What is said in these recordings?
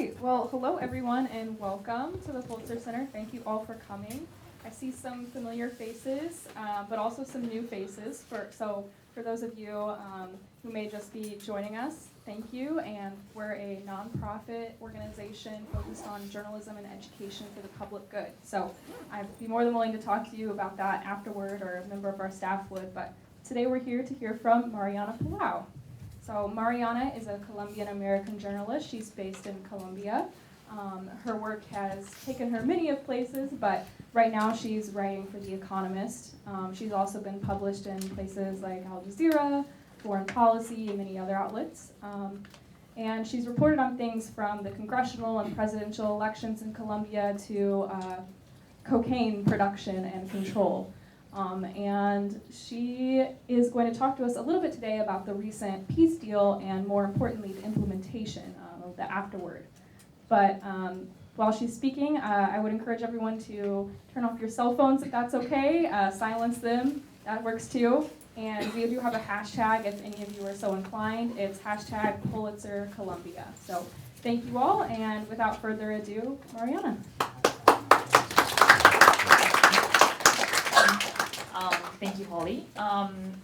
right, well, hello everyone and welcome to the Pulitzer Center. Thank you all for coming. I see some familiar faces, but also some new faces. So for those of you who may just be joining us, thank you. And we're a nonprofit organization focused on journalism and education for the public good. So I'd be more than willing to talk to you about that afterward, or a member of our staff would. But today we're here to hear from Mariana Palau. So Mariana is a Colombian-American journalist. She's based in Colombia. Her work has taken her many of places, but right now she's writing for The Economist. She's also been published in places like Jazeera, Foreign Policy, and many other outlets. And she's reported on things from the congressional and presidential elections in Colombia to cocaine production and control. And she is going to talk to us a little bit today about the recent peace deal and, more importantly, the implementation of the afterward. But while she's speaking, I would encourage everyone to turn off your cell phones if that's okay, silence them, that works too. And we do have a hashtag if any of you are so inclined. It's hashtag Pulitzer Colombia. So thank you all, and without further ado, Mariana. Thank you, Holly.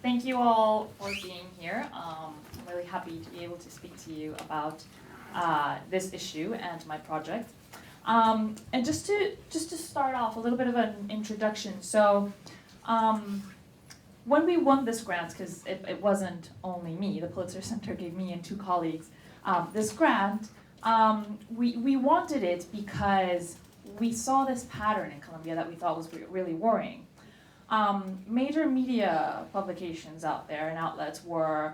Thank you all for being here. I'm really happy to be able to speak to you about this issue and my project. And just to start off, a little bit of an introduction. So when we won this grant, because it wasn't only me, the Pulitzer Center gave me and two colleagues this grant, we wanted it because we saw this pattern in Colombia that we thought was really worrying. Major media publications out there and outlets were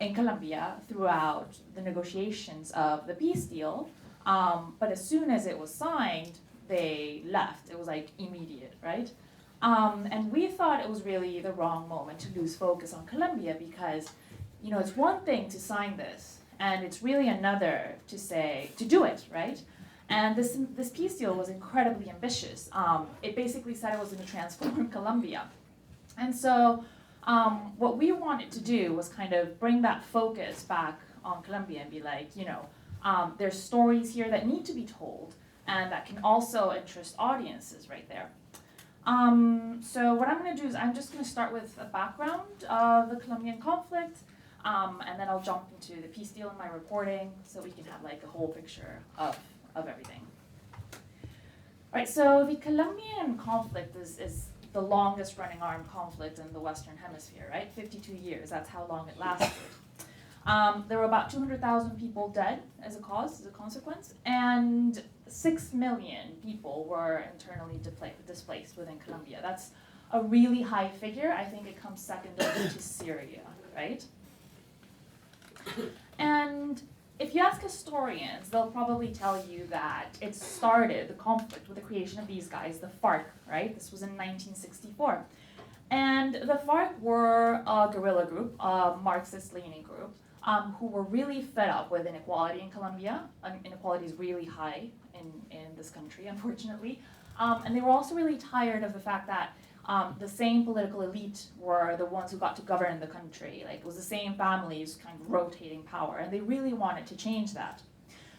in Colombia throughout the negotiations of the peace deal, but as soon as it was signed, they left. It was like immediate, right? And we thought it was really the wrong moment to lose focus on Colombia because, you know, it's one thing to sign this, and it's really another to do it, right? And this peace deal was incredibly ambitious. It basically said it was going to transform Colombia. And so what we wanted to do was kind of bring that focus back on Colombia and be like, you know, there's stories here that need to be told and that can also interest audiences right there. So what I'm going to do is I'm just going to start with a background of the Colombian conflict, and then I'll jump into the peace deal in my reporting so we can have like a whole picture of everything. Right, so the Colombian conflict is the longest running armed conflict in the Western Hemisphere, right? 52 years, that's how long it lasted. There were about 200,000 people dead as a consequence, and 6 million people were internally displaced within Colombia. That's a really high figure. I think it comes second only to Syria, right? And if you ask historians, they'll probably tell you that it started, the conflict, with the creation of these guys, the Farc, right? This was in 1964. And the Farc were a guerrilla group, a Marxist-leaning group, who were really fed up with inequality in Colombia. Inequality is really high in this country, unfortunately. And they were also really tired of the fact that the same political elite were the ones who got to govern the country. Like, it was the same families kind of rotating power, and they really wanted to change that.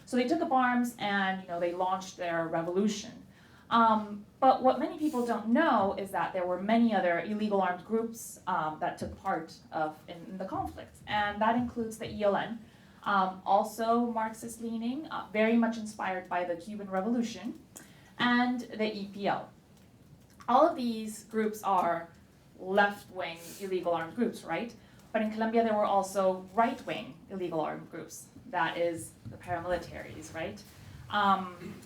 So they took up arms and, you know, they launched their revolution. But what many people don't know is that there were many other illegal armed groups that took part in the conflict, and that includes the ELN, also Marxist-leaning, very much inspired by the Cuban Revolution, and the EPL. All of these groups are left-wing illegal armed groups, right? But in Colombia, there were also right-wing illegal armed groups. That is the paramilitaries, right?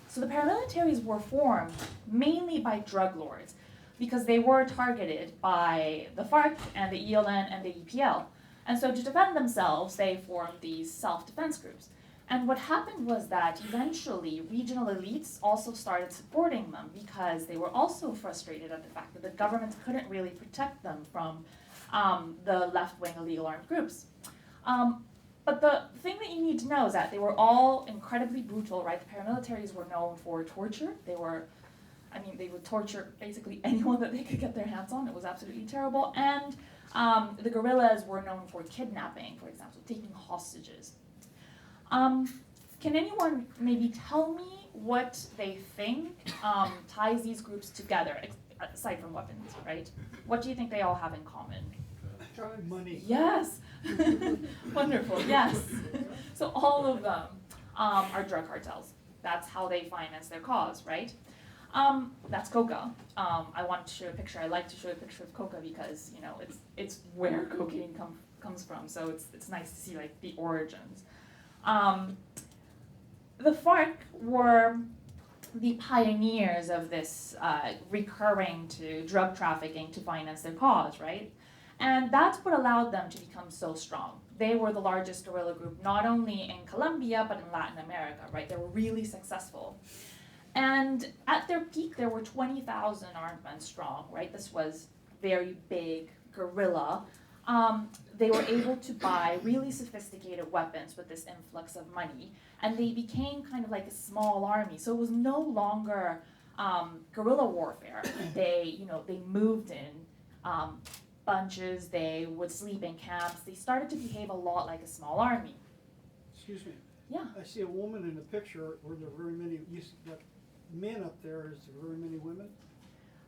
So the paramilitaries were formed mainly by drug lords because they were targeted by the Farc and the ELN and the EPL. And so to defend themselves, they formed these self-defense groups. And what happened was that eventually regional elites also started supporting them because they were also frustrated at the fact that the government couldn't really protect them from the left-wing illegal armed groups. But the thing that you need to know is that they were all incredibly brutal, right? The paramilitaries were known for torture. They would torture basically anyone that they could get their hands on. It was absolutely terrible. And the guerrillas were known for kidnapping, for example, taking hostages. can anyone maybe tell me what they think ties these groups together, aside from weapons, right? What do you think they all have in common? Drugs. Money. Yes. Wonderful. Yes. So all of them are drug cartels. That's how they finance their cause, right? That's Coca. I want to show a picture. I like to show a picture of Coca because it's where cocaine comes from. So it's nice to see like the origins. The Farc were the pioneers of this recurring to drug trafficking to finance their cause, right? And that's what allowed them to become so strong. They were the largest guerrilla group, not only in Colombia, but in Latin America, right? They were really successful. And at their peak, there were 20,000 armed men strong, right? This was very big guerrilla. They were able to buy really sophisticated weapons with this influx of money, and they became kind of like a small army. So it was no longer guerrilla warfare. They moved in bunches. They would sleep in camps. They started to behave a lot like a small army. Excuse me. Yeah. I see a woman in the picture. Were there very many? You see that men up there? Is there very many women?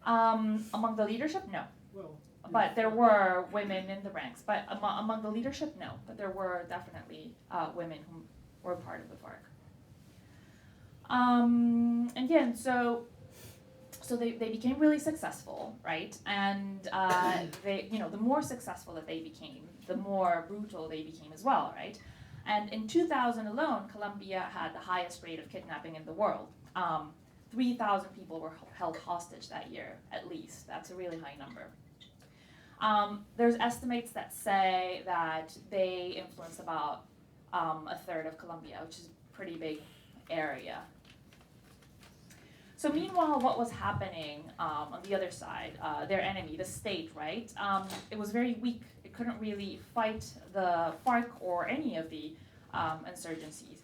Among the leadership, no. Well. But there were women in the ranks. But among the leadership, no. But there were definitely women who were part of the FARC. And again, so they became really successful, right? And the more successful that they became, the more brutal they became as well, right? And in 2000 alone, Colombia had the highest rate of kidnapping in the world. 3,000 people were held hostage that year, at least. That's a really high number. There's estimates that say that they influenced about a third of Colombia, which is a pretty big area. So meanwhile, what was happening on the other side, their enemy, the state, right? It was very weak. It couldn't really fight the FARC or any of the insurgencies.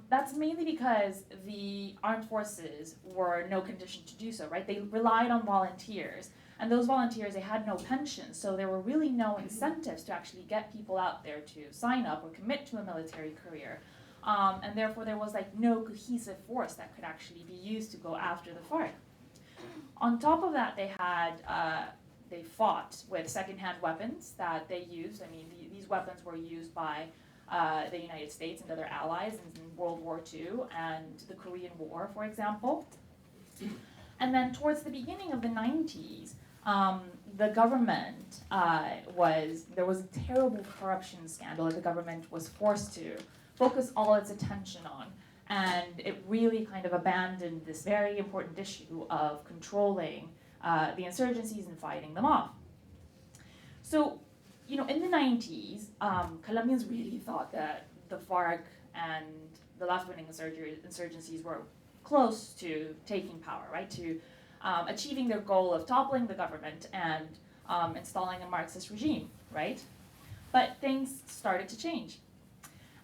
That's mainly because the armed forces were in no condition to do so, right? They relied on volunteers. And those volunteers, they had no pensions, so there were really no incentives to actually get people out there to sign up or commit to a military career. And therefore, there was like no cohesive force that could actually be used to go after the FARC. On top of that, they fought with secondhand weapons that they used. I mean, these weapons were used by the United States and other allies in World War II and the Korean War, for example. And then towards the beginning of the 90s, the government there was a terrible corruption scandal that the government was forced to focus all its attention on. And it really kind of abandoned this very important issue of controlling the insurgencies and fighting them off. So, in the 90s, Colombians really thought that the FARC and the left-wing insurgencies were close to taking power, right? To achieving their goal of toppling the government and installing a Marxist regime, right? But things started to change.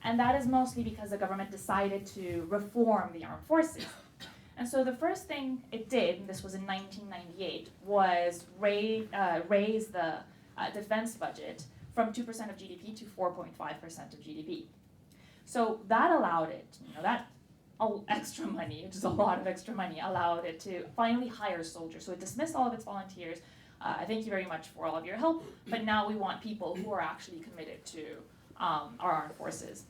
And that is mostly because the government decided to reform the armed forces. And so the first thing it did, and this was in 1998, was raise the defense budget from 2% of GDP to 4.5% of GDP. So that allowed it, that extra money, which is a lot of extra money, allowed it to finally hire soldiers. So it dismissed all of its volunteers. Thank you very much for all of your help, but now we want people who are actually committed to our armed forces.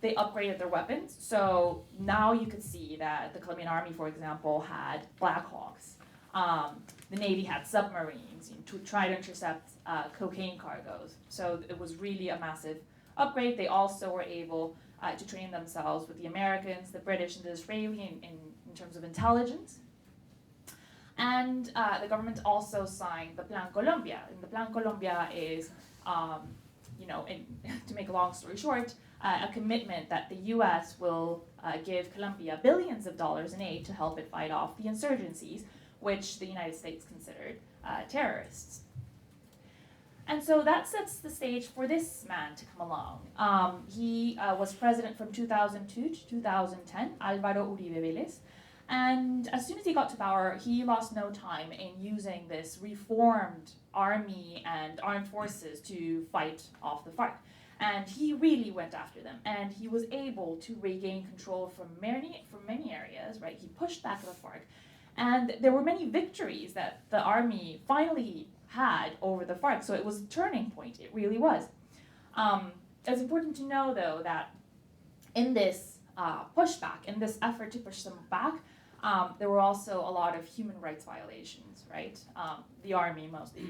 They upgraded their weapons, so now you could see that the Colombian army, for example, had Black Hawks. The Navy had submarines to try to intercept cocaine cargoes. So it was really a massive upgrade. They also were able to train themselves with the Americans, the British, and the Israeli in terms of intelligence. And the government also signed the Plan Colombia. And the Plan Colombia is, to make a long story short, a commitment that the U.S. will give Colombia billions of dollars in aid to help it fight off the insurgencies, which the United States considered terrorists. And so that sets the stage for this man to come along. He was president from 2002 to 2010, Álvaro Uribe Vélez. And as soon as he got to power, he lost no time in using this reformed army and armed forces to fight off the FARC. And he really went after them, and he was able to regain control from many areas, right? He pushed back the FARC, and there were many victories that the army finally had over the FARC, so it was a turning point, it really was. It's important to know, though, that in this pushback, in this effort to push them back, there were also a lot of human rights violations, right? The army mostly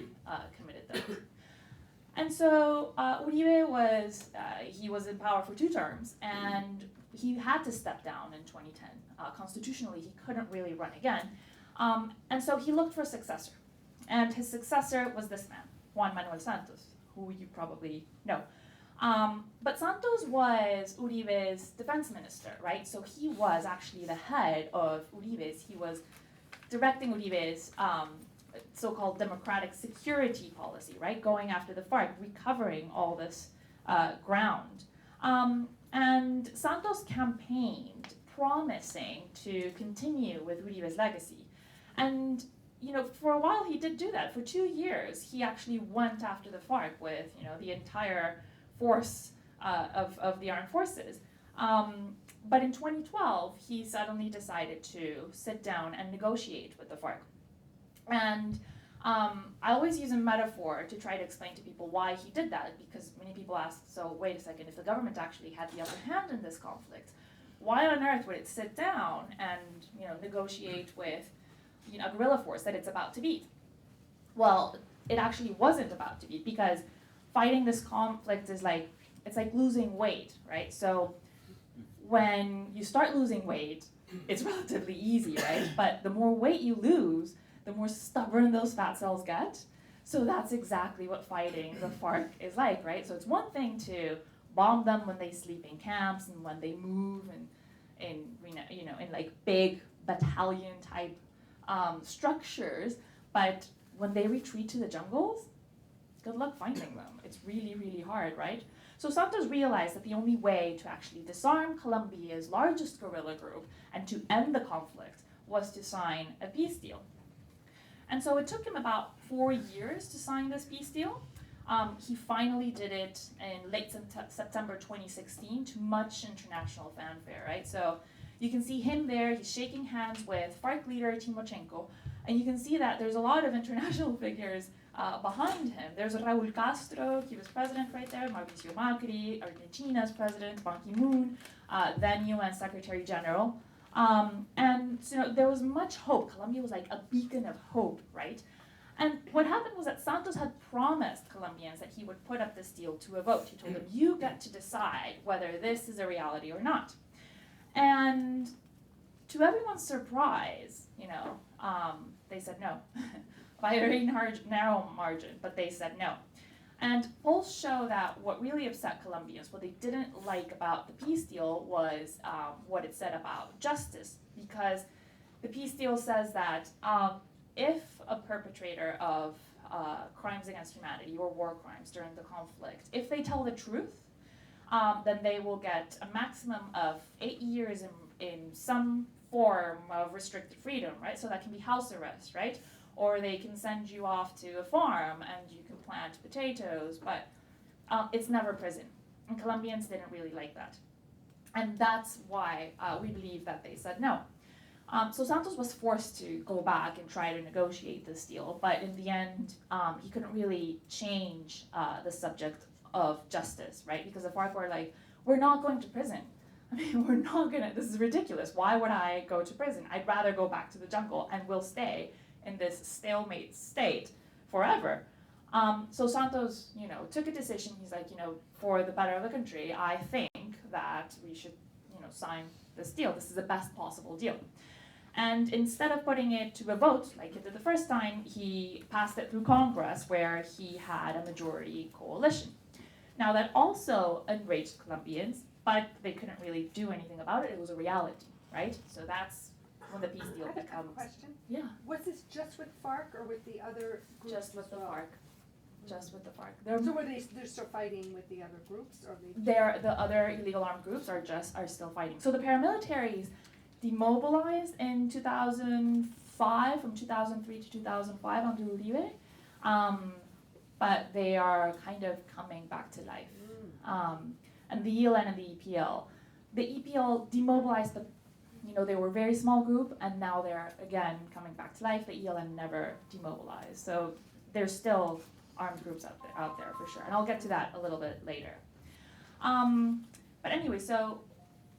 committed those. And so Uribe he was in power for 2 terms, and he had to step down in 2010. Constitutionally, he couldn't really run again. And so he looked for a successor. And his successor was this man, Juan Manuel Santos, who you probably know. But Santos was Uribe's defense minister, right? So he was actually the head of Uribe's. He was directing Uribe's so-called democratic security policy, right? Going after the FARC, recovering all this ground. And Santos campaigned, promising to continue with Uribe's legacy. And for a while he did do that. For 2 years, he actually went after the FARC with, the entire force of the armed forces. But in 2012, he suddenly decided to sit down and negotiate with the FARC. And I always use a metaphor to try to explain to people why he did that, because many people ask, so wait a second, if the government actually had the upper hand in this conflict, why on earth would it sit down and negotiate with a guerrilla force that it's about to beat? Well, it actually wasn't about to beat, because fighting this conflict is it's like losing weight, right? So when you start losing weight, it's relatively easy, right? But the more weight you lose, the more stubborn those fat cells get. So that's exactly what fighting the FARC is like, right? So it's one thing to bomb them when they sleep in camps and when they move and in like big battalion type structures, but when they retreat to the jungles, good luck finding them. It's really, really hard, right? So Santos realized that the only way to actually disarm Colombia's largest guerrilla group and to end the conflict was to sign a peace deal. And so it took him about 4 years to sign this peace deal. He finally did it in late September 2016 to much international fanfare, right? So you can see him there, he's shaking hands with FARC leader Timochenko, and you can see that there's a lot of international figures behind him. There's Raúl Castro, he was president right there, Mauricio Macri, Argentina's president, Ban Ki-moon, then UN Secretary General. And there was much hope. Colombia was like a beacon of hope, right? And what happened was that Santos had promised Colombians that he would put up this deal to a vote. He told them, you get to decide whether this is a reality or not. And to everyone's surprise, they said no. By a very narrow margin, but they said no. And polls show that what really upset Colombians, what they didn't like about the peace deal was what it said about justice, because the peace deal says that if a perpetrator of crimes against humanity or war crimes during the conflict, if they tell the truth, then they will get a maximum of 8 years in some form of restricted freedom, right? So that can be house arrest, right? Or they can send you off to a farm and you can plant potatoes, but it's never prison. And Colombians didn't really like that. And that's why we believe that they said no. So Santos was forced to go back and try to negotiate this deal, but in the end, he couldn't really change the subject of justice, right? Because the FARC were like, we're not going to prison. I mean, we're not gonna, this is ridiculous. Why would I go to prison? I'd rather go back to the jungle and we'll stay in this stalemate state forever. So Santos, took a decision. He's like, for the better of the country, I think that we should, sign this deal. This is the best possible deal. And instead of putting it to a vote, like he did the first time, he passed it through Congress, where he had a majority coalition. Now that also enraged Colombians, but they couldn't really do anything about it. It was a reality, right? So that's when the peace deal I have becomes. a question. Yeah. Was this just with FARC or with the other groups? Just with as the well? FARC. Just with the FARC. So were they're still fighting with the other groups, or The other illegal armed groups are still fighting. So the paramilitaries demobilized in 2005, from 2003 to 2005 under Uribe. but they are kind of coming back to life. And the ELN and the EPL demobilized they were a very small group, and now they're again coming back to life. The ELN never demobilized, so there's still armed groups out there for sure, and I'll get to that a little bit later. But anyway, so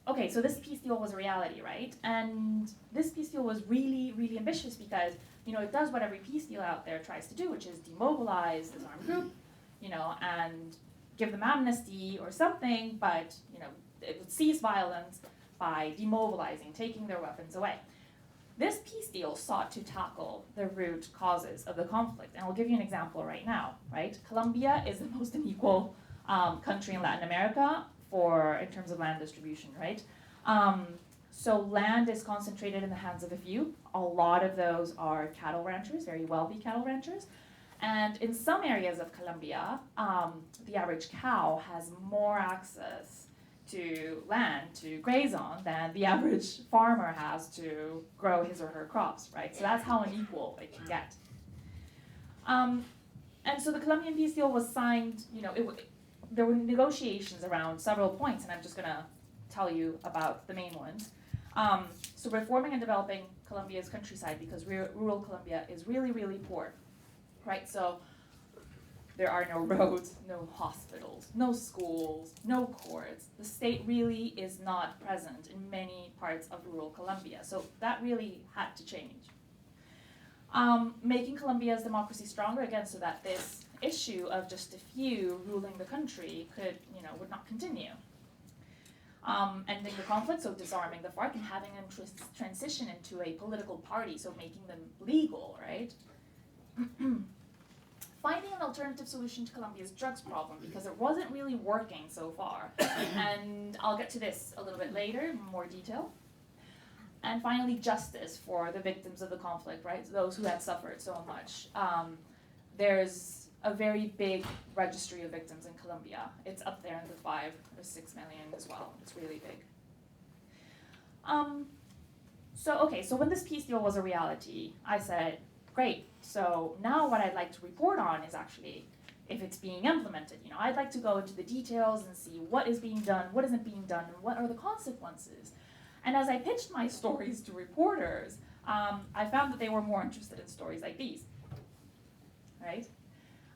this peace deal was a reality, right? And this peace deal was really, really ambitious because it does what every peace deal out there tries to do, which is demobilize this armed group, and give them amnesty or something, but it would cease violence by demobilizing, taking their weapons away. This peace deal sought to tackle the root causes of the conflict, and I'll give you an example right now, right? Colombia is the most unequal country in Latin America in terms of land distribution, right? So land is concentrated in the hands of a few. A lot of those are cattle ranchers, very wealthy cattle ranchers. And in some areas of Colombia, the average cow has more access to land to graze on than the average farmer has to grow his or her crops, right? So that's how unequal it can get. And so the Colombian peace deal was signed, there were negotiations around several points, and I'm just gonna tell you about the main ones. So reforming and developing Colombia's countryside, because rural Colombia is really, really poor, right? So there are no roads, no hospitals, no schools, no courts. The state really is not present in many parts of rural Colombia. So that really had to change. Making Colombia's democracy stronger again so that this issue of just a few ruling the country would not continue. Ending the conflict, so disarming the Farc and having them transition into a political party, so making them legal, right? Finding an alternative solution to Colombia's drugs problem because it wasn't really working so far. And I'll get to this a little bit later in more detail. And finally, justice for the victims of the conflict, right? Those who had suffered so much. There's a very big registry of victims in Colombia. It's up there in the 5 or 6 million as well. It's really big. So when this peace deal was a reality, I said, great, so now what I'd like to report on is actually if it's being implemented. I'd like to go into the details and see what is being done, what isn't being done, and what are the consequences. And as I pitched my stories to reporters, I found that they were more interested in stories like these, right?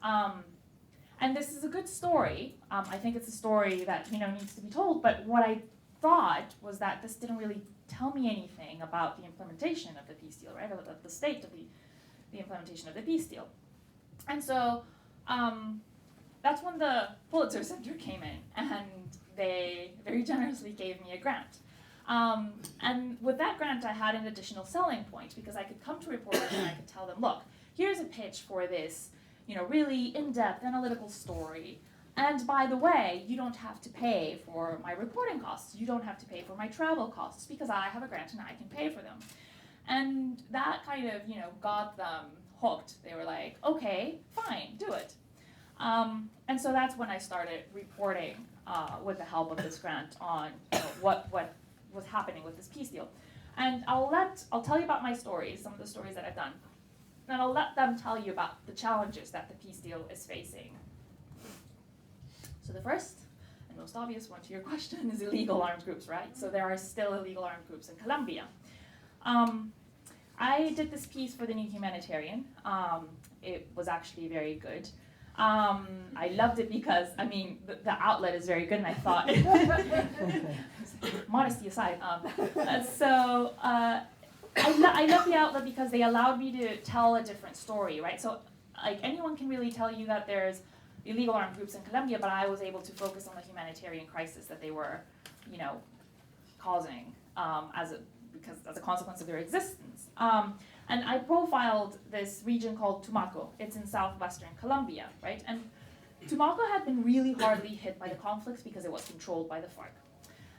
And this is a good story. I think it's a story that needs to be told, but what I thought was that this didn't really tell me anything about the implementation of the peace deal, right? Or the state of the implementation of the peace deal. And so that's when the Pulitzer Center came in, and they very generously gave me a grant. And with that grant, I had an additional selling point because I could come to reporters and I could tell them, look, here's a pitch for this, really in-depth analytical story. And by the way, you don't have to pay for my reporting costs. You don't have to pay for my travel costs because I have a grant and I can pay for them. And that kind of, got them hooked. They were like, okay, fine, do it. And so that's when I started reporting with the help of this grant on what was happening with this peace deal. And I'll tell you about my stories, some of the stories that I've done. And I'll let them tell you about the challenges that the peace deal is facing. So the first and most obvious one to your question is illegal armed groups, right? So there are still illegal armed groups in Colombia. I did this piece for the New Humanitarian. It was actually very good. I loved it because, the outlet is very good, and I thought, modesty aside, I love the outlet because they allowed me to tell a different story, right? So, anyone can really tell you that there's illegal armed groups in Colombia, but I was able to focus on the humanitarian crisis that they were, causing as a consequence of their existence. And I profiled this region called Tumaco. It's in southwestern Colombia, right? And Tumaco had been really hardly hit by the conflicts because it was controlled by the Farc.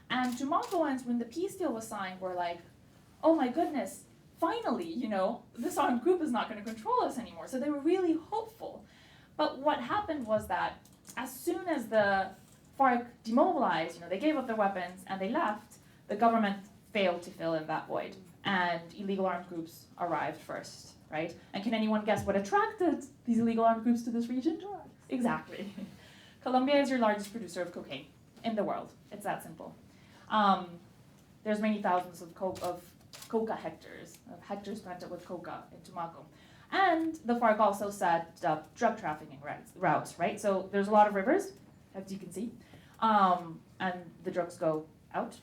And Tumacoans, when the peace deal was signed, were like, oh my goodness, finally, this armed group is not going to control us anymore. So they were really hopeful. But what happened was that as soon as the Farc demobilized, they gave up their weapons and they left, the government failed to fill in that void. And illegal armed groups arrived first, right? And can anyone guess what attracted these illegal armed groups to this region? Exactly. Colombia is your largest producer of cocaine in the world. It's that simple. There's many thousands of Coca hectares, of hectares planted with Coca in Tumaco. And the FARC also set up drug trafficking routes, right? So there's a lot of rivers, as you can see, and the drugs go out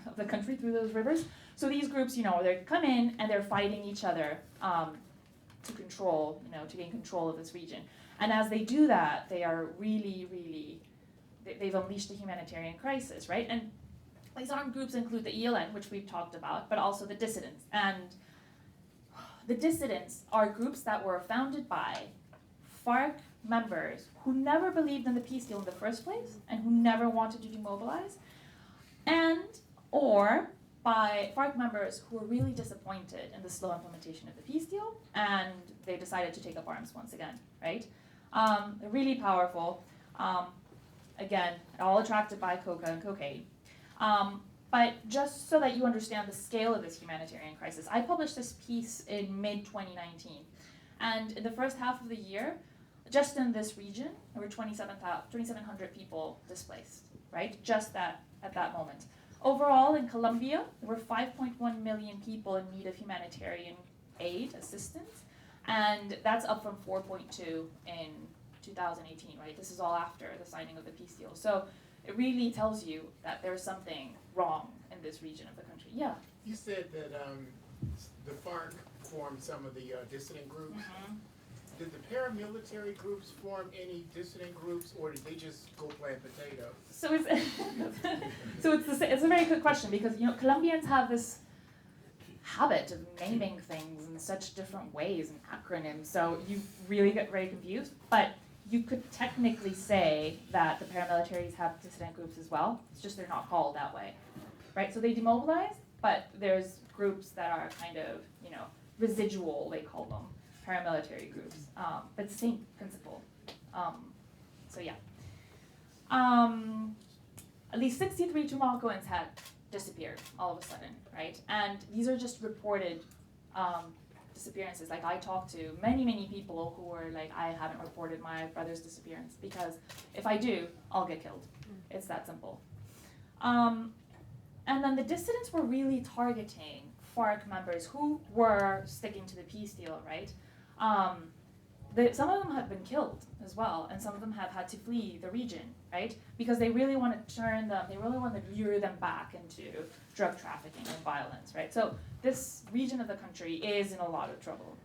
of the country through those rivers. So these groups, they come in and they're fighting each other to control, to gain control of this region. And as they do that, they are really, they've unleashed a humanitarian crisis, right? And these armed groups include the ELN, which we've talked about, but also the dissidents. And the dissidents are groups that were founded by FARC members who never believed in the peace deal in the first place and who never wanted to demobilize, or by FARC members who were really disappointed in the slow implementation of the peace deal, and they decided to take up arms once again, right? They're really powerful. Again, all attracted by Coca and cocaine. But just so that you understand the scale of this humanitarian crisis, I published this piece in mid-2019. And in the first half of the year, just in this region, there were 2,700 people displaced, right? Just at that moment. Overall, in Colombia, there were 5.1 million people in need of humanitarian aid, assistance, and that's up from 4.2 in 2018, right? This is all after the signing of the peace deal. So it really tells you that there's something wrong in this region of the country. Yeah. You said that the FARC formed some of the dissident groups. Mm-hmm. Did the paramilitary groups form any dissident groups, or did they just go plant potatoes? So it's a very good question, because Colombians have this habit of naming things in such different ways and acronyms. So you really get very confused. But you could technically say that the paramilitaries have dissident groups as well. It's just they're not called that way, right? So they demobilize, but there's groups that are kind of, residual, they call them, paramilitary groups. But it's the same principle. So yeah. At least 63 Tumacoans had disappeared all of a sudden, right? And these are just reported disappearances. Like, I talked to many people who were like, I haven't reported my brother's disappearance, because if I do, I'll get killed. It's that simple. And then the dissidents were really targeting FARC members who were sticking to the peace deal, right? Some of them have been killed as well, and some of them have had to flee the region, right? Because they really want to lure them back into drug trafficking and violence, right? So this region of the country is in a lot of trouble.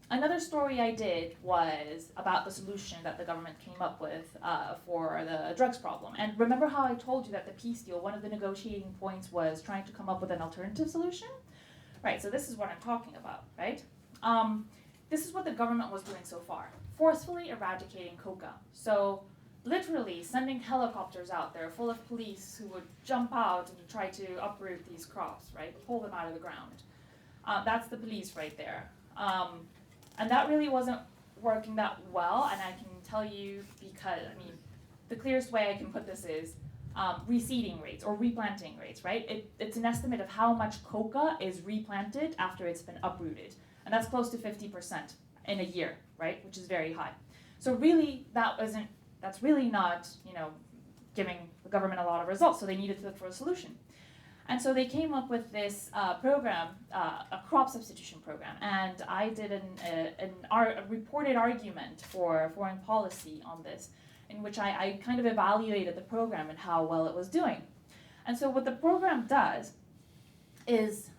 Another story I did was about the solution that the government came up with for the drugs problem. And remember how I told you that the peace deal, one of the negotiating points was trying to come up with an alternative solution? Right, so this is what I'm talking about, right? This is what the government was doing so far, forcefully eradicating Coca. So literally sending helicopters out there full of police who would jump out and try to uproot these crops, right? Pull them out of the ground. That's the police right there. And that really wasn't working that well, and I can tell you because, the clearest way I can put this is reseeding rates or replanting rates, right? It's an estimate of how much Coca is replanted after it's been uprooted. And that's close to 50% in a year, right? Which is very high. So really, that's really not, giving the government a lot of results. So they needed to look for a solution. And so they came up with this program, a crop substitution program. And I did a reported argument for foreign policy on this, in which I kind of evaluated the program and how well it was doing. And so what the program does is,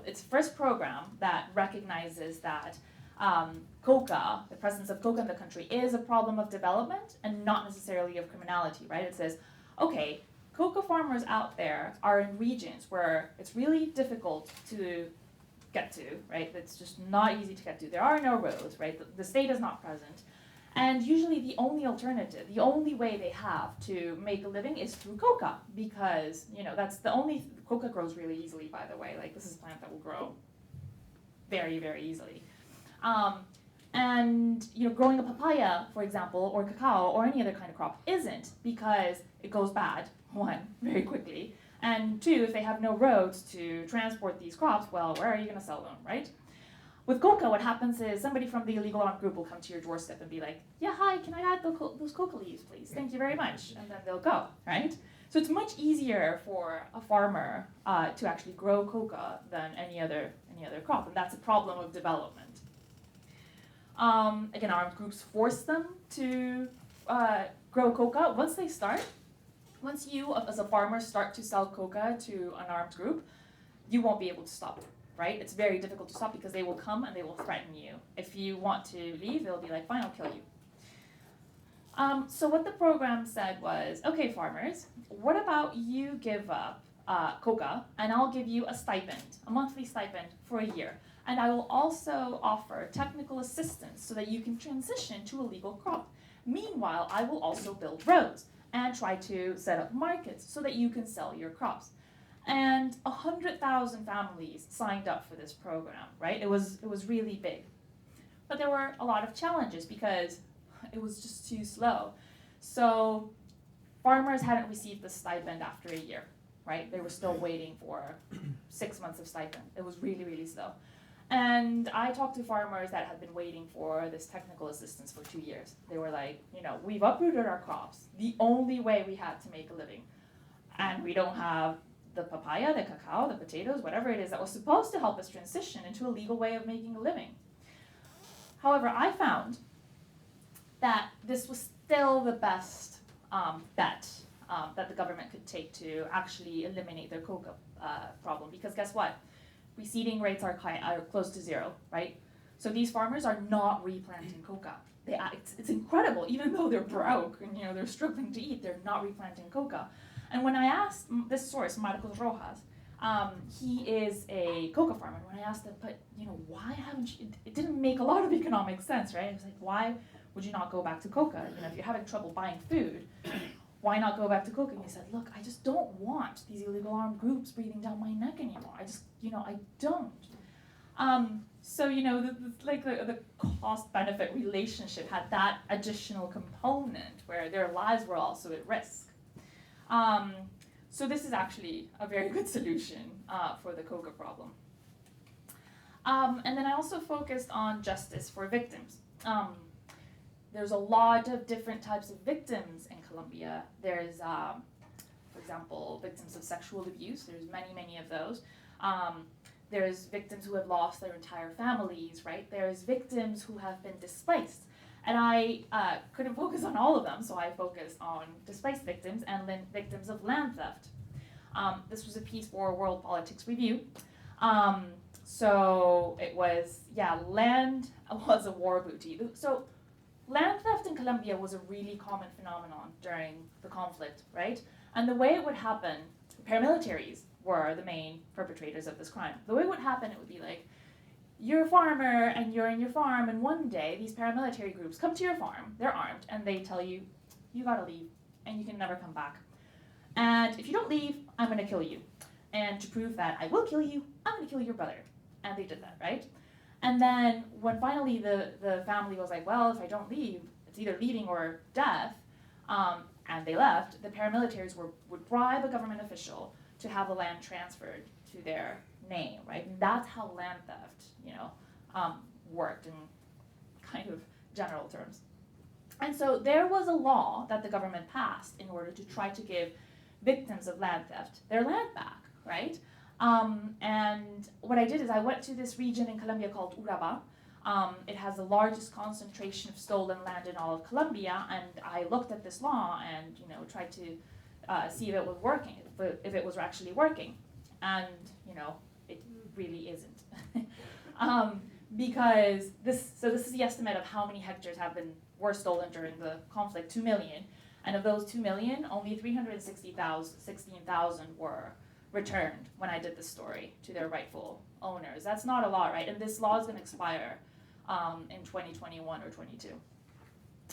it's the first program that recognizes that Coca, the presence of Coca in the country, is a problem of development and not necessarily of criminality, right? It says, okay, Coca farmers out there are in regions where it's really difficult to get to, right? It's just not easy to get to. There are no roads, right? The state is not present. And usually the only alternative, the only way they have to make a living is through Coca, because, that's the only, Coca grows really easily, by the way. Like, this is a plant that will grow very, very easily. And, growing a papaya, for example, or cacao, or any other kind of crop isn't, because it goes bad, one, very quickly, And two, if they have no roads to transport these crops, well, where are you going to sell them, right? With Coca, what happens is somebody from the illegal armed group will come to your doorstep and be like, yeah, hi, can I add those Coca leaves, please? Thank you very much. And then they'll go, right? So it's much easier for a farmer to actually grow Coca than any other crop, and that's a problem of development. Again, armed groups force them to grow Coca. Once you as a farmer start to sell Coca to an armed group, you won't be able to stop it. Right? It's very difficult to stop because they will come and they will threaten you. If you want to leave, they'll be like, fine, I'll kill you. So what the program said was, okay, farmers, what about you give up Coca and I'll give you a stipend, a monthly stipend for a year. And I will also offer technical assistance so that you can transition to a legal crop. Meanwhile, I will also build roads and try to set up markets so that you can sell your crops. And 100,000 families signed up for this program, right? It was really big. But there were a lot of challenges because it was just too slow. So farmers hadn't received the stipend after a year, right? They were still waiting for 6 months of stipend. It was really, really slow. And I talked to farmers that had been waiting for this technical assistance for 2 years. They were like, we've uprooted our crops, the only way we had to make a living. And we don't have the papaya, the cacao, the potatoes, whatever it is that was supposed to help us transition into a legal way of making a living. However, I found that this was still the best bet that the government could take to actually eliminate their coca problem. Because guess what? Reseeding rates are close to zero, right? So these farmers are not replanting coca. It's incredible, even though they're broke and they're struggling to eat, they're not replanting coca. And when I asked this source, Marcos Rojas, he is a coca farmer. And when I asked him, but why haven't you? It didn't make a lot of economic sense, right? I was like, why would you not go back to coca? If you're having trouble buying food, why not go back to coca? And he said, look, I just don't want these illegal armed groups breathing down my neck anymore. I just, I don't. So the cost-benefit relationship had that additional component where their lives were also at risk. So this is actually a very good solution for the coca problem. And then I also focused on justice for victims. There's a lot of different types of victims in Colombia. There's, for example, victims of sexual abuse. There's many, many of those. There's victims who have lost their entire families, right? There's victims who have been displaced. And I couldn't focus on all of them, so I focused on displaced victims and victims of land theft. This was a piece for World Politics Review. So it was, land was a war booty. So land theft in Colombia was a really common phenomenon during the conflict, right? And the way it would happen, paramilitaries were the main perpetrators of this crime. The way it would happen, it would be like, you're a farmer and you're in your farm, and one day these paramilitary groups come to your farm, they're armed, and they tell you, you gotta leave, and you can never come back. And if you don't leave, I'm gonna kill you. And to prove that I will kill you, I'm gonna kill your brother. And they did that, right? And then when finally the family was like, well, if I don't leave, it's either leaving or death, and they left, the paramilitaries would bribe a government official to have the land transferred to their name, right? And that's how land theft, worked in kind of general terms. And so there was a law that the government passed in order to try to give victims of land theft their land back, right? And what I did is I went to this region in Colombia called Urabá. It has the largest concentration of stolen land in all of Colombia, and I looked at this law and tried to see if it was working, if it was actually working, and it really isn't. Because this is the estimate of how many hectares were stolen during the conflict, 2 million, and of those 2 million, only 316,000 were returned when I did this story to their rightful owners. That's not a lot, right? And this law is going to expire in 2021 or 22.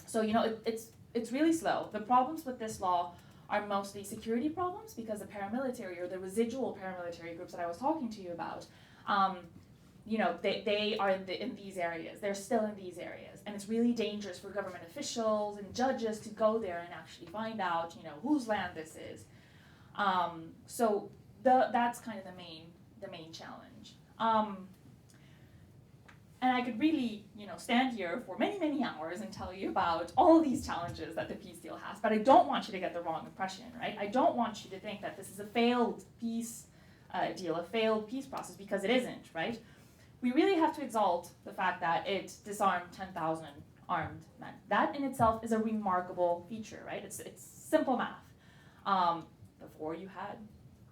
So it's really slow. The problems with this law are mostly security problems because the paramilitary or the residual paramilitary groups that I was talking to you about, they are in these areas. They're still in these areas. And it's really dangerous for government officials and judges to go there and actually find out, whose land this is. So that's kind of the main challenge. And I could really, stand here for many, many hours and tell you about all of these challenges that the peace deal has, but I don't want you to get the wrong impression, right? I don't want you to think that this is a failed peace deal, a failed peace process, because it isn't, right? We really have to exalt the fact that it disarmed 10,000 armed men. That in itself is a remarkable feature, right? It's simple math. Before you had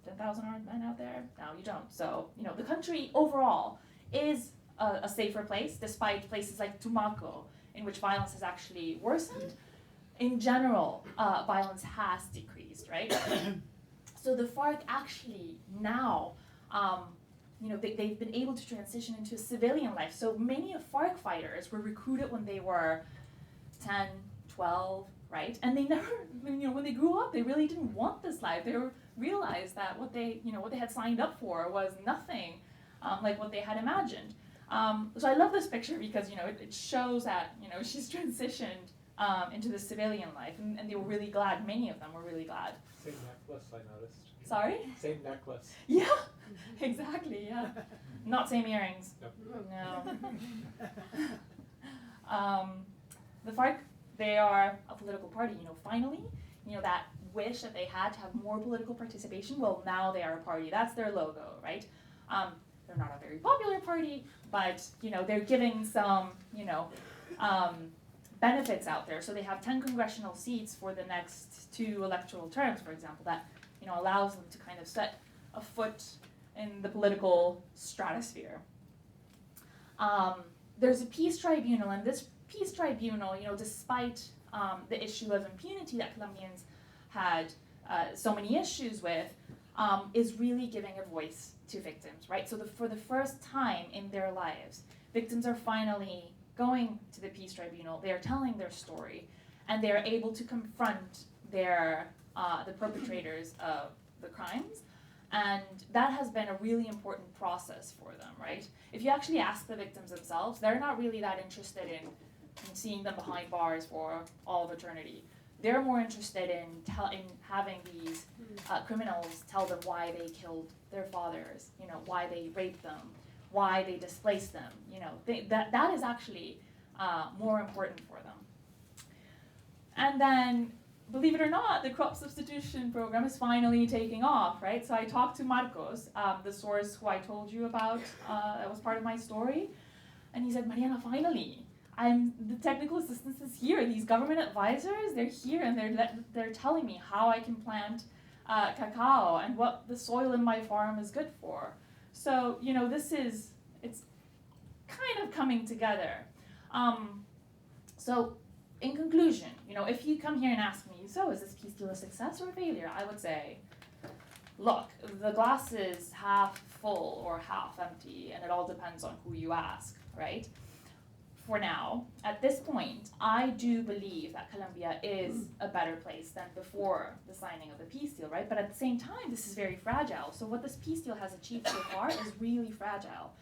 10,000 armed men out there, now you don't. So, the country overall is a safer place, despite places like Tumaco, in which violence has actually worsened. In general, violence has decreased, right? So the FARC actually now, they've been able to transition into a civilian life. So many of FARC fighters were recruited when they were 10, 12, right? And they never, when they grew up, they really didn't want this life. They realized that what they had signed up for was nothing like what they had imagined. So I love this picture because, it shows that, she's transitioned into the civilian life, and they were really glad. Many of them were really glad. Same necklace, I noticed. Sorry? Same necklace. Yeah, exactly, yeah. Not same earrings. Nope. No. The FARC, they are a political party, finally, that wish that they had to have more political participation, well, now they are a party. That's their logo, right? They're not a very popular party, but, they're giving some, benefits out there. So they have 10 congressional seats for the next 2 electoral terms, for example, that, allows them to kind of set a foot in the political stratosphere. There's a peace tribunal, and this peace tribunal, despite the issue of impunity that Colombians had so many issues with, is really giving a voice to victims, right? So for the first time in their lives, victims are finally going to the peace tribunal. They are telling their story, and they are able to confront the perpetrators of the crimes. And that has been a really important process for them, right? If you actually ask the victims themselves, they're not really that interested in seeing them behind bars for all of eternity. They're more interested in having these criminals tell them why they killed their fathers, why they raped them, why they displaced them. That is actually more important for them. And then, believe it or not, the crop substitution program is finally taking off, right? So I talked to Marcos, the source who I told you about, that was part of my story, and he said, Mariana, finally. The technical assistance is here. These government advisors, they're here, and they're telling me how I can plant cacao and what the soil in my farm is good for. So, it's kind of coming together. So, in conclusion, if you come here and ask me, so is this peace deal a success or a failure? I would say, look, the glass is half full or half empty, and it all depends on who you ask, right? For now, at this point, I do believe that Colombia is a better place than before the signing of the peace deal, right? But at the same time, this is very fragile. So what this peace deal has achieved so far is really fragile.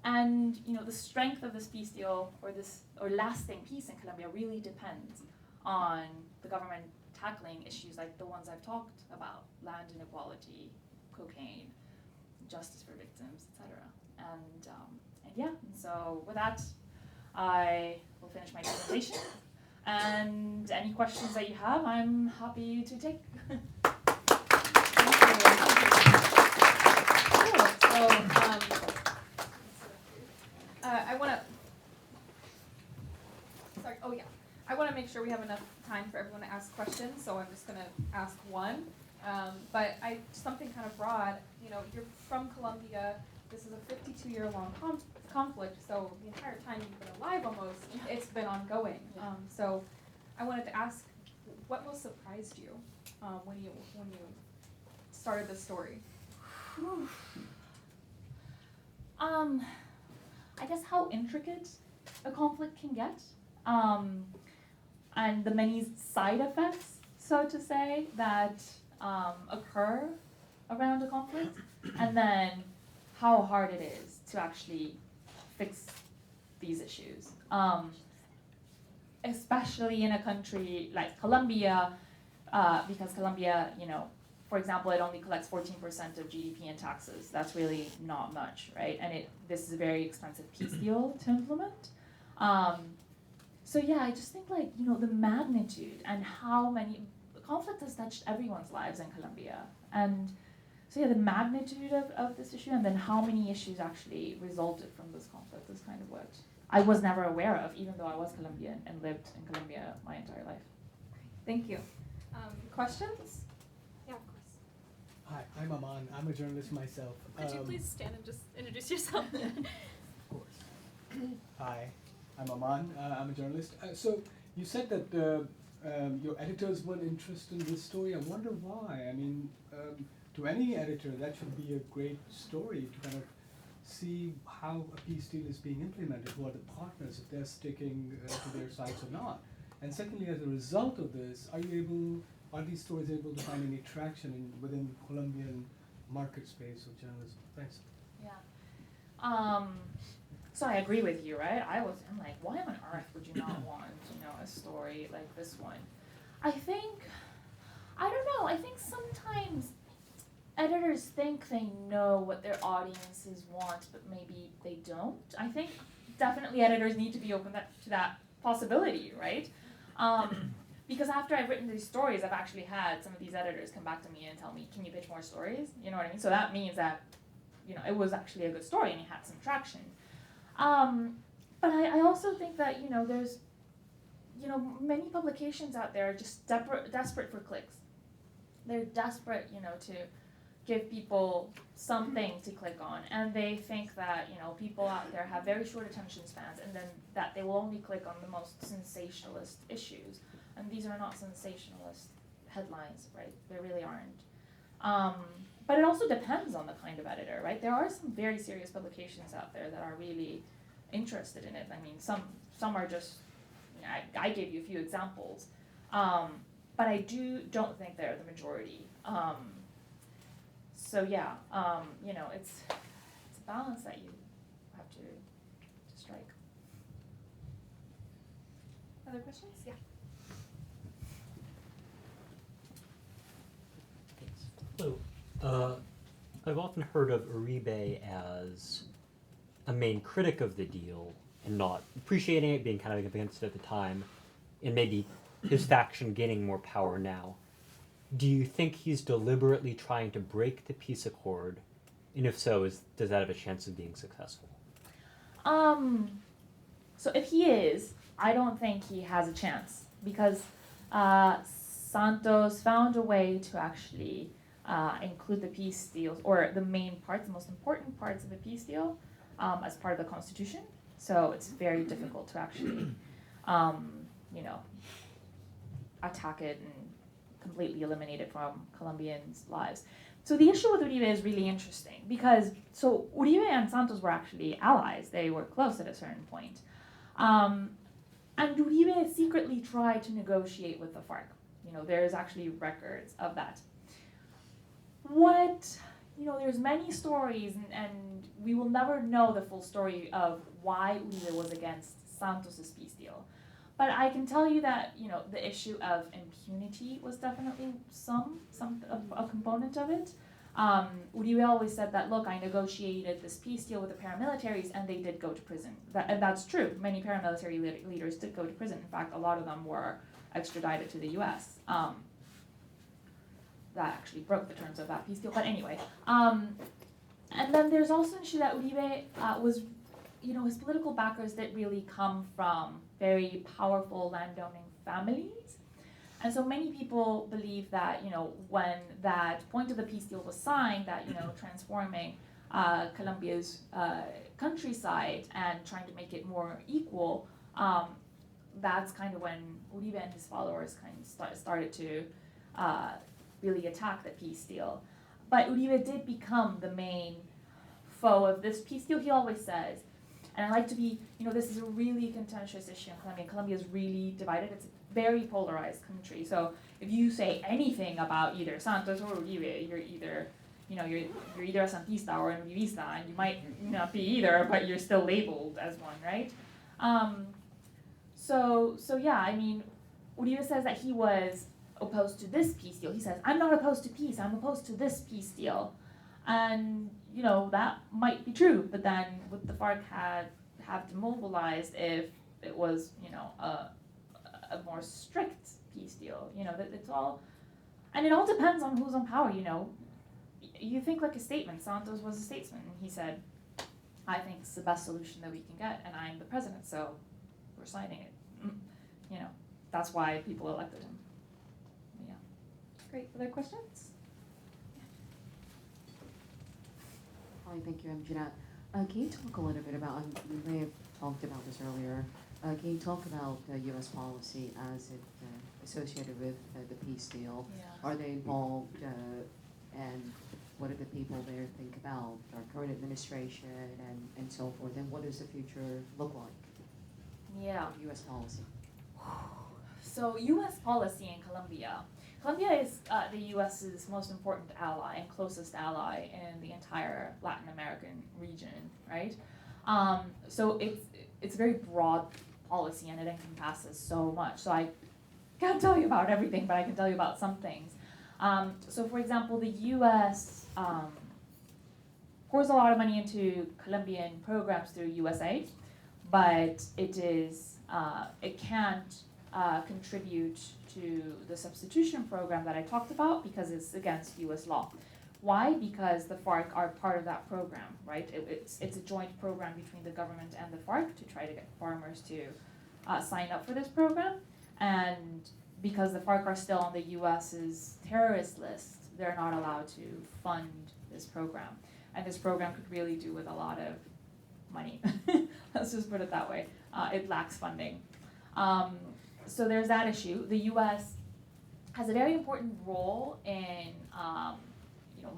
And the strength of this peace deal or lasting peace in Colombia really depends on the government tackling issues like the ones I've talked about: land inequality, cocaine, justice for victims, etc. And so with that, I will finish my presentation, and any questions that you have, I'm happy to take. I want to make sure we have enough time for everyone to ask questions, so I'm just going to ask one. But something kind of broad. You're from Colombia. This is a 52-year-long conflict, so the entire time you've been alive almost, it's been ongoing. So I wanted to ask, what most surprised you when you started this story? I guess how intricate a conflict can get, and the many side effects, so to say, that occur around a conflict, and then how hard it is to actually fix these issues. Especially in a country like Colombia, because Colombia, for example, it only collects 14% of GDP in taxes. That's really not much, right? And this is a very expensive peace deal to implement. So yeah, I just think like, the magnitude and how many, conflict has touched everyone's lives in Colombia. And so yeah, the magnitude of this issue and then how many issues actually resulted from this conflict is kind of what I was never aware of, even though I was Colombian and lived in Colombia my entire life. Thank you. Questions? Yeah, of course. Hi, I'm Aman. I'm a journalist myself. Could you please stand and just introduce yourself? Of course. Hi, I'm Aman. I'm a journalist. So you said that your editors weren't interested in this story. I wonder why. I mean, to any editor, that should be a great story to kind of see how a peace deal is being implemented, who are the partners, if they're sticking to their sides or not. And secondly, as a result of this, are these stories able to find any traction within Colombian market space of journalism? Thanks. Yeah. So I agree with you, right? I'm like, why on earth would you not want, a story like this one? I don't know, I think sometimes editors think they know what their audiences want, but maybe they don't. I think definitely editors need to be open to that possibility, right? Because after I've written these stories, I've actually had some of these editors come back to me and tell me, can you pitch more stories? You know what I mean? So that means that, it was actually a good story and it had some traction. But I also think that, there's, many publications out there are just desperate for clicks. They're desperate, to give people something to click on. And they think that, people out there have very short attention spans and then that they will only click on the most sensationalist issues. And these are not sensationalist headlines, right? They really aren't. But it also depends on the kind of editor, right? There are some very serious publications out there that are really interested in it. I mean, some are just, I gave you a few examples, but I don't think they're the majority. So yeah, it's a balance that you have to strike. Other questions? Yeah. Hello. I've often heard of Uribe as a main critic of the deal and not appreciating it, being kind of against it at the time, and maybe his faction gaining more power now. Do you think he's deliberately trying to break the peace accord? And if so, does that have a chance of being successful? So if he is, I don't think he has a chance because Santos found a way to actually include the peace deal, or the main parts, the most important parts of the peace deal, as part of the Constitution. So it's very difficult to actually, attack it and completely eliminate it from Colombians' lives. So the issue with Uribe is really interesting because, Uribe and Santos were actually allies. They were close at a certain point. And Uribe secretly tried to negotiate with the Farc. There's actually records of that. There's many stories, and we will never know the full story of why Uribe was against Santos's peace deal. But I can tell you that, the issue of impunity was definitely a component of it. Uribe always said that, look, I negotiated this peace deal with the paramilitaries and they did go to prison. And that's true. Many paramilitary leaders did go to prison. In fact, a lot of them were extradited to the US. That actually broke the terms of that peace deal. But anyway, and then there's also an issue that Uribe was, his political backers did really come from very powerful landowning families. And so many people believe that, when that point of the peace deal was signed, that, transforming Colombia's countryside and trying to make it more equal, that's kind of when Uribe and his followers kind of started to really attack the peace deal. But Uribe did become the main foe of this peace deal, he always says. And I like to be, this is a really contentious issue in Colombia. Colombia is really divided. It's a very polarized country. So if you say anything about either Santos or Uribe, you're either a Santista or a Uribista, and you might not be either, but you're still labeled as one, right? So yeah, I mean, Uribe says that he was opposed to this peace deal. He says, I'm not opposed to peace, I'm opposed to this peace deal. And, you know, that might be true, but then would the FARC have demobilized if it was, you know, a more strict peace deal? You know, that it's all, and it all depends on who's on power, you know. You think like a statement. Santos was a statesman, and he said, I think it's the best solution that we can get, and I'm the president, so we're signing it. You know, that's why people elected him. Yeah. Great. Other questions? Hi, thank you. I'm Jeanette. Can you talk a little bit about, you may have talked about this earlier, can you talk about U.S. policy as it associated with the peace deal? Yeah. Are they involved, and what do the people there think about our current administration and so forth? And what does the future look like Yeah. of U.S. policy? So U.S. policy in Colombia. Colombia is the U.S.'s most important ally and closest ally in the entire Latin American region, right? So it's a very broad policy, and it encompasses so much. So I can't tell you about everything, but I can tell you about some things. So for example, the U.S. Pours a lot of money into Colombian programs through USAID, but it can't contribute to the substitution program that I talked about because it's against U.S. law. Why? Because the FARC are part of that program, right? It's a joint program between the government and the FARC to try to get farmers to sign up for this program. And because the FARC are still on the U.S.'s terrorist list, they're not allowed to fund this program. And this program could really do with a lot of money. Let's just put it that way. It lacks funding. So there's that issue. The U.S. has a very important role in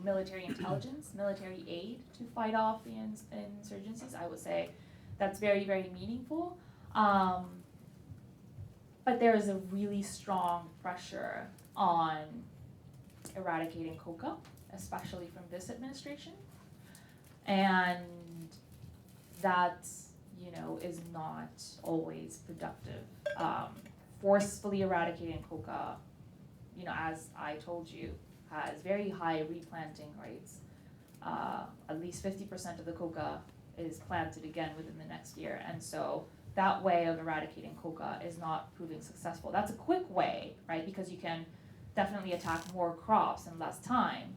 military intelligence, military aid to fight off the insurgencies. I would say that's very, very meaningful. But there is a really strong pressure on eradicating Coca, especially from this administration. And that, is not always productive. Forcefully eradicating Coca, as I told you, has very high replanting rates. At least 50% of the Coca is planted again within the next year. And so that way of eradicating Coca is not proving successful. That's a quick way, right? Because you can definitely attack more crops in less time.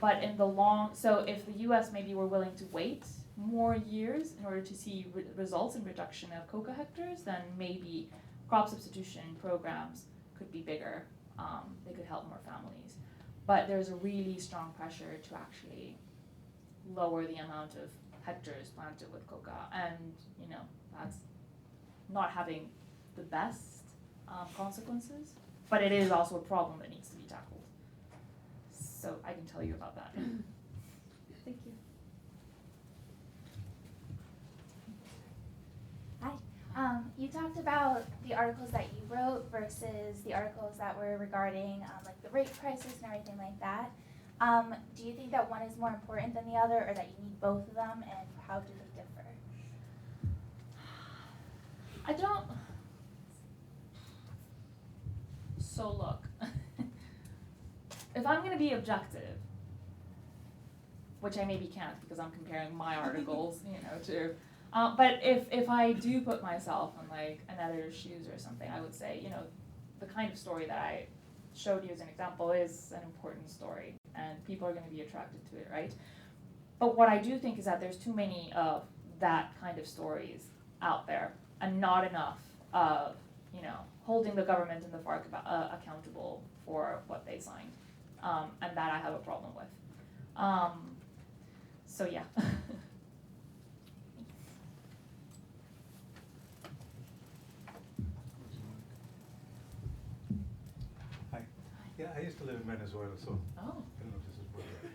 But in the so if the US maybe were willing to wait more years in order to see results in reduction of Coca hectares, then maybe crop substitution programs could be bigger. They could help more families. But there's a really strong pressure to actually lower the amount of hectares planted with Coca. And, that's not having the best consequences. But it is also a problem that needs to be tackled. So I can tell you about that. Thank you. Hi. You talked about the articles that you wrote versus the articles that were regarding like the rate crisis and everything like that. Do you think that one is more important than the other, or that you need both of them, and how do they differ? I don't. So look, if I'm going to be objective, which I maybe can't because I'm comparing my articles, to. But if I do put myself in like an editor's shoes or something, I would say, the kind of story that I showed you as an example is an important story, and people are going to be attracted to it, right? But what I do think is that there's too many of that kind of stories out there, and not enough of, holding the government and the FARC accountable for what they signed, and that I have a problem with. So yeah. Yeah, I used to live in Venezuela, so I don't know if this is working.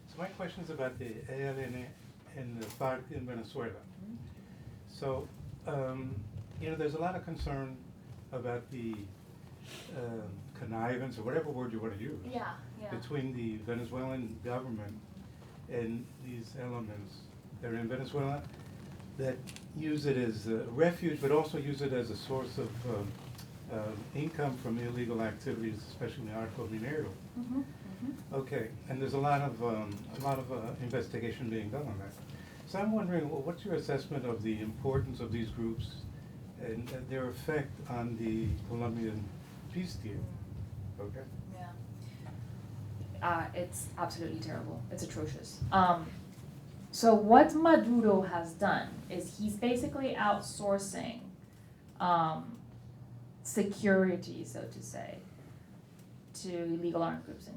So my question is about the ELN and the FARC in Venezuela. Mm-hmm. So, there's a lot of concern about the connivance, or whatever word you want to use, between the Venezuelan government and these elements that are in Venezuela that use it as a refuge, but also use it as a source of income from illegal activities, especially in the Arco Minero. Mm-hmm. Mm-hmm. Okay, and there's a lot of investigation being done on that. So I'm wondering, well, what's your assessment of the importance of these groups and their effect on the Colombian peace deal? Okay. Yeah. It's absolutely terrible. It's atrocious. So what Maduro has done is he's basically outsourcing security, so to say, to illegal armed groups in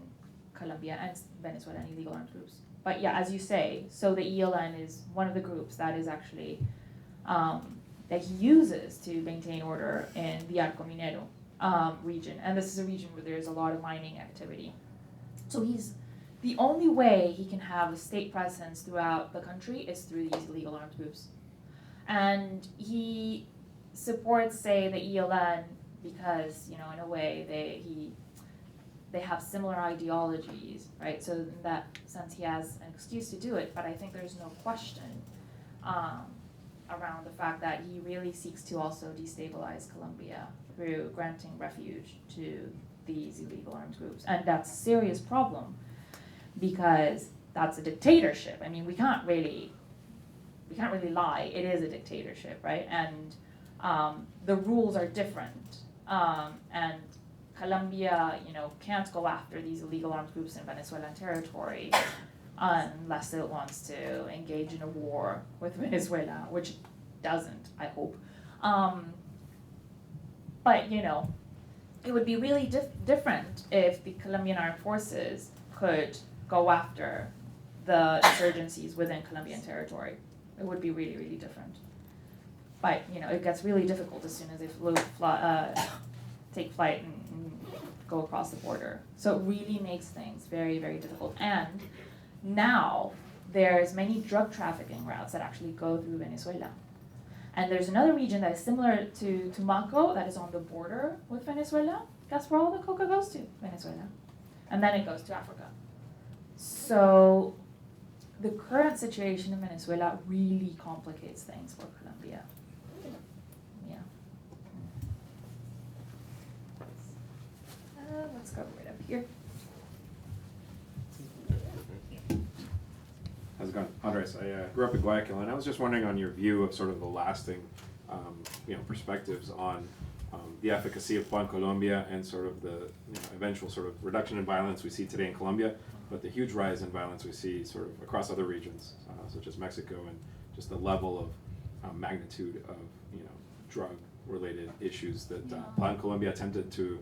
Colombia and Venezuela and illegal armed groups. But yeah, as you say, so the ELN is one of the groups that is actually, that he uses to maintain order in the Arco Minero region. And this is a region where there's a lot of mining activity. So the only way he can have a state presence throughout the country is through these illegal armed groups. And he supports, say, the ELN because, you know, in a way they have similar ideologies, right? So in that sense, he has an excuse to do it, but I think there's no question around the fact that he really seeks to also destabilize Colombia through granting refuge to these illegal armed groups. And that's a serious problem because that's a dictatorship. I mean, we can't really lie. It is a dictatorship, right? And the rules are different. And Colombia, you know, can't go after these illegal armed groups in Venezuelan territory unless it wants to engage in a war with Venezuela, which it doesn't, I hope. But, you know, it would be really different if the Colombian armed forces could go after the insurgencies within Colombian territory. It would be really, really different. But, you know, it gets really difficult as soon as they take flight and go across the border. So it really makes things very, very difficult. And now there's many drug trafficking routes that actually go through Venezuela. And there's another region that is similar to Tumaco that is on the border with Venezuela. That's where all the coca goes to, Venezuela. And then it goes to Africa. So the current situation in Venezuela really complicates things for Colombia. Yeah. Let's go right up here. How's it going? Andres, I grew up in Guayaquil, and I was just wondering on your view of sort of the lasting, perspectives on the efficacy of Plan Colombia and sort of the eventual sort of reduction in violence we see today in Colombia, but the huge rise in violence we see sort of across other regions, such as Mexico, and just the level of magnitude of drug-related issues that Plan Colombia attempted to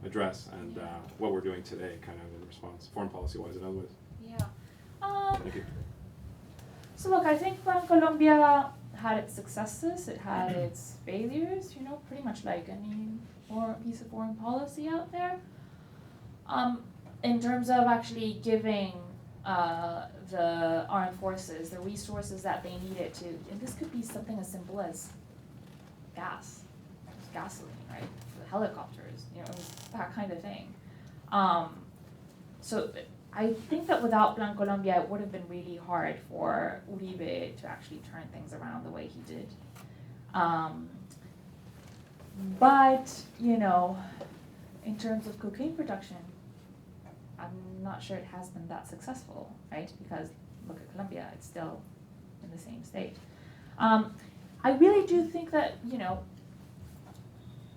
address, and what we're doing today, kind of in response, foreign policy-wise and otherwise. Yeah. Thank you. So look, I think Plan Colombia had its successes, it had its failures, pretty much like any piece of foreign policy out there. In terms of actually giving the armed forces the resources that they needed to, and this could be something as simple as gasoline, right, for the helicopters, that kind of thing. So I think that without Plan Colombia, it would have been really hard for Uribe to actually turn things around the way he did. But, in terms of cocaine production, I'm not sure it has been that successful, right? Because look at Colombia, it's still in the same state. I really do think that,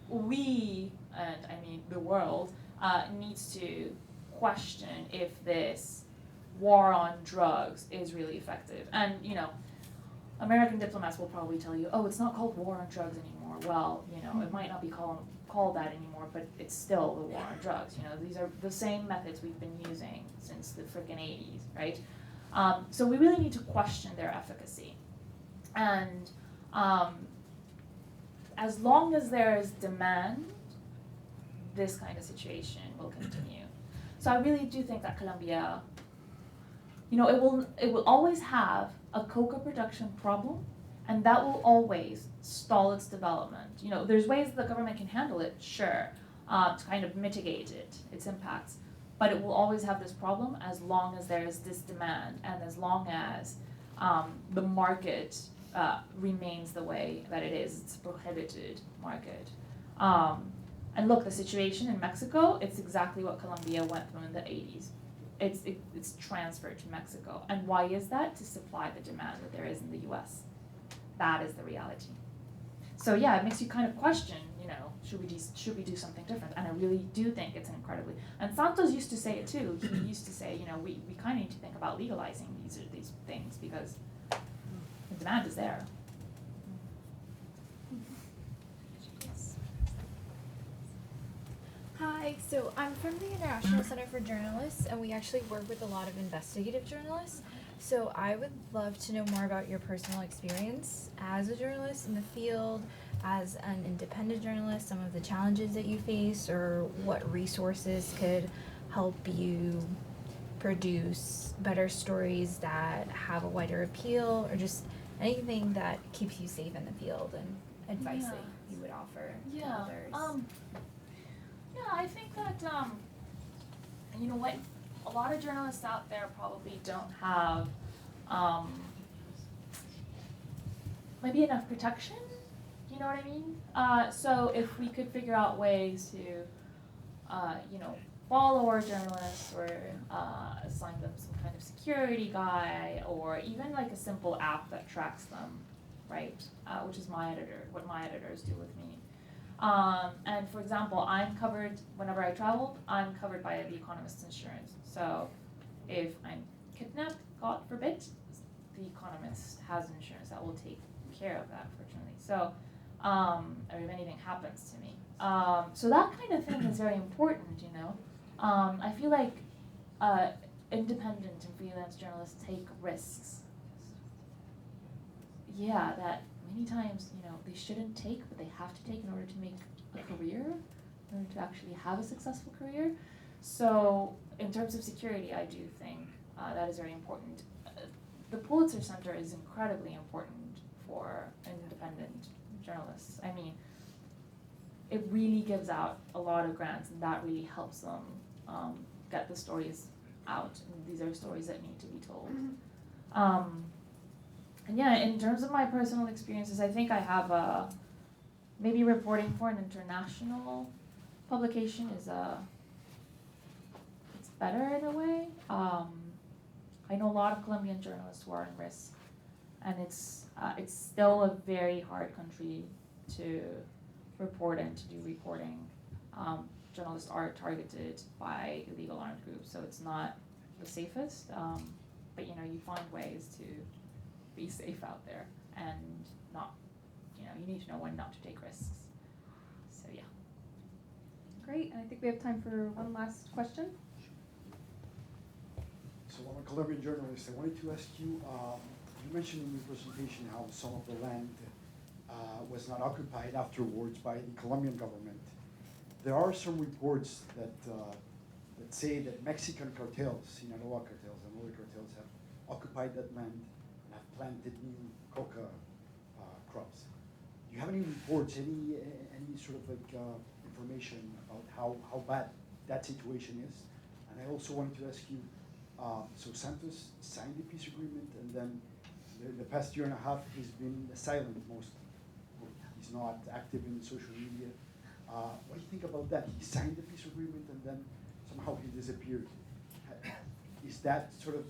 we, and I mean the world, needs to question if this war on drugs is really effective. And, American diplomats will probably tell you, oh, it's not called war on drugs anymore. Well, it might not be called that anymore, but it's still the war on drugs. These are the same methods we've been using since the frickin' 80s, right? So we really need to question their efficacy. And as long as there is demand, this kind of situation will continue. So I really do think that Colombia, it will always have a coca production problem, and that will always stall its development. There's ways the government can handle it, sure, to kind of mitigate its impacts, but it will always have this problem as long as there is this demand and as long as the market remains the way that it is. It's a prohibited market. And look, the situation in Mexico, it's exactly what Colombia went through in the 80s. It's transferred to Mexico. And why is that? To supply the demand that there is in the US. That is the reality. So yeah, it makes you kind of question, should we do something different? And I really do think it's incredibly, and Santos used to say it too. He used to say, we kind of need to think about legalizing these things because the demand is there. Hi, so I'm from the International Center for Journalists, and we actually work with a lot of investigative journalists. So I would love to know more about your personal experience as a journalist in the field, as an independent journalist, some of the challenges that you face, or what resources could help you produce better stories that have a wider appeal, or just anything that keeps you safe in the field and advice that you would offer to others. Yeah, I think that, what a lot of journalists out there probably don't have maybe enough protection, you know what I mean? So if we could figure out ways to, follow our journalists or assign them some kind of security guy or even like a simple app that tracks them, right? Which is what my editors do with me. And for example, I'm covered, whenever I travel, I'm covered by the Economist insurance. So if I'm kidnapped, God forbid, the Economist has insurance that will take care of that, fortunately. So, or if anything happens to me. So that kind of thing is very important, I feel like independent and freelance journalists take risks. Yeah, that many times, they shouldn't take, but they have to take in order to make a career, in order to actually have a successful career. So in terms of security, I do think that is very important. The Pulitzer Center is incredibly important for independent journalists. I mean, it really gives out a lot of grants, and that really helps them get the stories out. And these are stories that need to be told. And yeah, in terms of my personal experiences, I think I have maybe reporting for an international publication is it's better in a way. I know a lot of Colombian journalists who are in risk, and it's still a very hard country to report and to do reporting. Journalists are targeted by illegal armed groups, so it's not the safest. But you find ways to be safe out there and not, you need to know when not to take risks. So yeah. Great, and I think we have time for one last question. So I'm a Colombian journalist. I wanted to ask you, you mentioned in your presentation how some of the land was not occupied afterwards by the Colombian government. There are some reports that say that Mexican cartels, Sinaloa cartels and other cartels have occupied that land and have planted new Coca crops. Do you have any reports, any sort of information about how bad that situation is? And I also wanted to ask you, so Santos signed the peace agreement, and then the past year and a half he's been silent most. He's not active in social media. What do you think about that? He signed the peace agreement and then somehow he disappeared. Is that sort of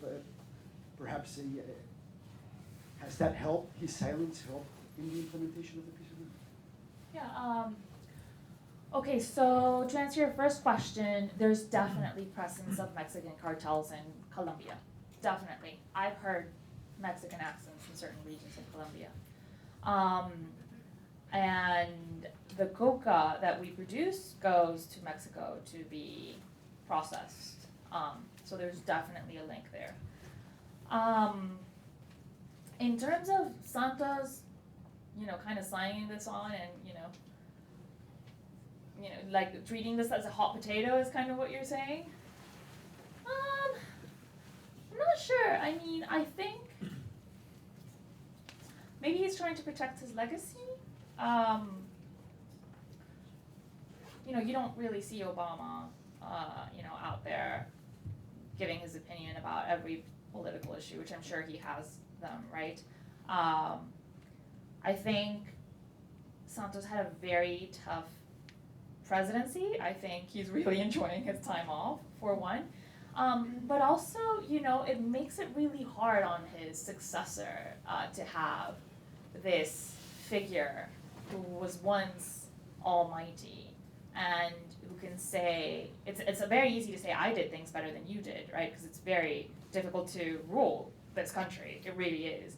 perhaps has that helped, his silence helped in the implementation of the peace agreement? Yeah. Okay, so to answer your first question, there's definitely presence of Mexican cartels in Colombia. Definitely. I've heard Mexican accents in certain regions of Colombia. And the coca that we produce goes to Mexico to be processed. So there's definitely a link there. In terms of Santos, kind of signing this on and, like treating this as a hot potato is kind of what you're saying. I'm not sure. I mean, I think maybe he's trying to protect his legacy. You don't really see Obama, out there giving his opinion about every political issue, which I'm sure he has them, right? I think Santos had a very tough presidency. I think he's really enjoying his time off, for one. But also, you know, it makes it really hard on his successor to have this figure who was once almighty and who can say, it's very easy to say, I did things better than you did, right? Because it's very difficult to rule this country. It really is.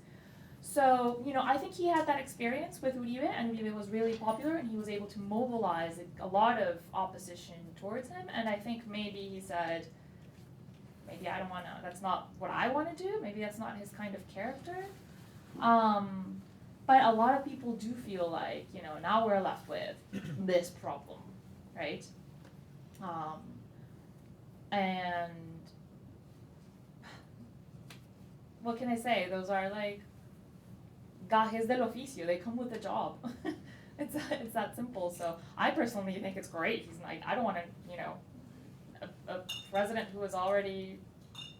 So, you know, I think he had that experience with Uribe, and Uribe was really popular, and he was able to mobilize a lot of opposition towards him, and I think maybe he said, maybe I don't want to, that's not what I want to do, maybe that's not his kind of character. But a lot of people do feel like, you know, now we're left with this problem, right? And what can I say? Those are like gajes del oficio. They come with a job. It's that simple. So I personally think it's great. He's like, I don't want to, you know, a president who is already,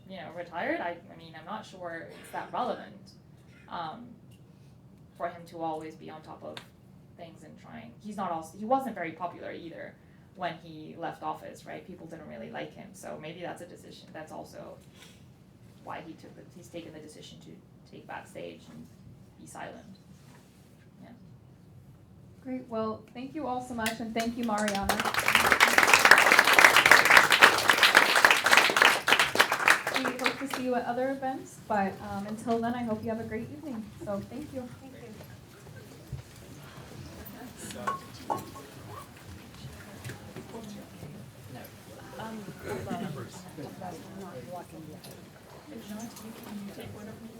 you know, retired. I mean, I'm not sure it's that relevant for him to always be on top of things and trying. He wasn't very popular either when he left office, right? People didn't really like him. So maybe that's a decision. That's also why he's taken the decision to take backstage and be silent. Yeah. Great. Well, thank you all so much, and thank you, Mariana. We hope to see you at other events, but until then, I hope you have a great evening. So thank you. Thank you. If not, you can take whatever you